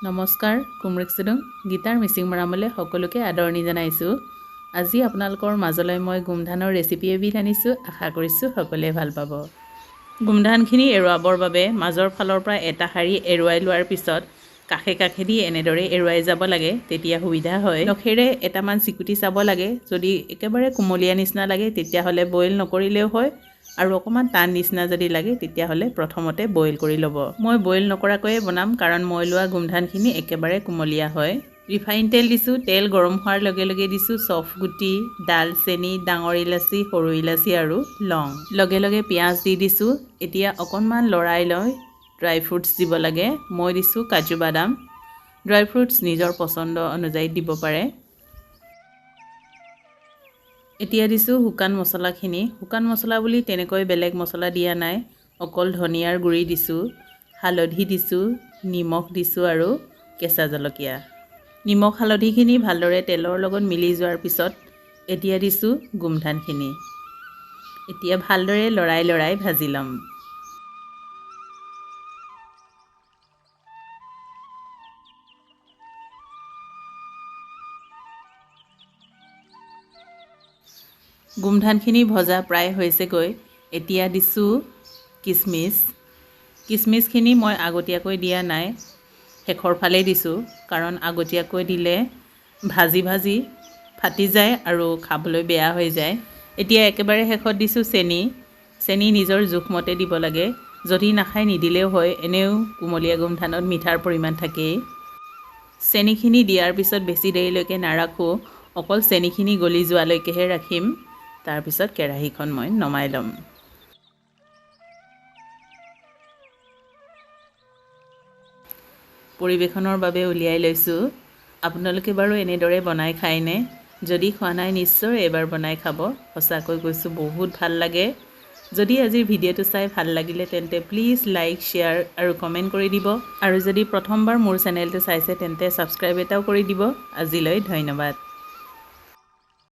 নমস্কাৰ কুমৰিকসুদং গীতাৰ মিচিং মৰামলে সকলোকে আদৰণি জনাইছো। আজি আপোনালোকৰ মাজলৈ মই গুমধানৰ ৰেচিপি এবিধ আনিছো। আশা কৰিছো সকলোৱে ভাল পাব। গুমধানখিনি এৰুৱাবৰ বাবে মাজৰ ফালৰ পৰা এটা শাৰী এৰুৱাই লোৱাৰ পিছত কাষে কাষেদি এনেদৰে এৰুৱাই যাব লাগে, তেতিয়া সুবিধা হয়। নখেৰে এটামান চিকুটি চাব লাগে। যদি একেবাৰে কুমলীয়া নিচিনা লাগে তেতিয়াহ'লে বইল নকৰিলেও হয়, আৰু অকমান টান নিচিনা যদি লাগে তেতিয়াহ'লে প্ৰথমতে বইল কৰি ল'ব। মই বইল নকৰাকৈয়ে বনাম কাৰণ মই লোৱা গুমধানখিনি একেবাৰে কুমলীয়া হয়। ৰিফাইন তেল দিছোঁ। তেল গৰম হোৱাৰ লগে লগে দিছোঁ চফ গুটি, ডালচেনি, ডাঙৰ ইলাচি, সৰু ইলাচি আৰু লং। লগে লগে পিঁয়াজ দি দিছোঁ। এতিয়া অকণমান লৰাই লৈ ড্ৰাই ফ্ৰুটছ দিব লাগে। মই দিছোঁ কাজু বাদাম। ড্ৰাই ফ্ৰুটছ নিজৰ পচন্দ অনুযায়ী দিব পাৰে। এতিয়া দিছোঁ শুকান মছলাখিনি। শুকান মছলা বুলি তেনেকৈ বেলেগ মছলা দিয়া নাই, অকল ধনিয়াৰ গুড়ি দিছোঁ, হালধি দিছোঁ, নিমখ দিছোঁ আৰু কেঁচা জলকীয়া। নিমখ হালধিখিনি ভালদৰে তেলৰ লগত মিলি যোৱাৰ পিছত এতিয়া দিছোঁ গুমধানখিনি। এতিয়া ভালদৰে লৰাই লৰাই ভাজি ল'ম। গুমধানখিনি ভজা প্ৰায় হৈছেগৈ। এতিয়া দিছোঁ কিচমিচ। কিচমিচখিনি মই আগতীয়াকৈ দিয়া নাই, শেষৰ ফালে দিছোঁ, কাৰণ আগতীয়াকৈ দিলে ভাজি ভাজি ফাটি যায় আৰু খাবলৈ বেয়া হৈ যায়। এতিয়া একেবাৰে শেষত দিছোঁ চেনি। চেনি নিজৰ জোখমতে দিব লাগে, যদি নাখায় নিদিলেও হয়, এনেও কুমলীয়া গুমধানত মিঠাৰ পৰিমাণ থাকেই। চেনিখিনি দিয়াৰ পিছত বেছি দেৰিলৈকে নাৰাখোঁ, অকল চেনিখিনি গলি যোৱালৈকেহে ৰাখিম। তাৰপিছত কেৰাহীখন মই নমাই ল'ম। পৰিৱেশনৰ বাবে উলিয়াই লৈছোঁ। আপোনালোকে বাৰু এনেদৰে বনাই খায়নে? যদি খোৱা নাই নিশ্চয় এবাৰ বনাই খাব। সঁচাকৈ কৈছোঁ বহুত ভাল লাগে। যদি আজিৰ ভিডিঅ'টো চাই ভাল লাগিলে তেন্তে প্লিজ লাইক, শ্বেয়াৰ আৰু কমেণ্ট কৰি দিব। আৰু যদি প্ৰথমবাৰ মোৰ চেনেলটো চাইছে তেন্তে ছাবস্ক্ৰাইব এটাও কৰি দিব। আজিলৈ ধন্যবাদ।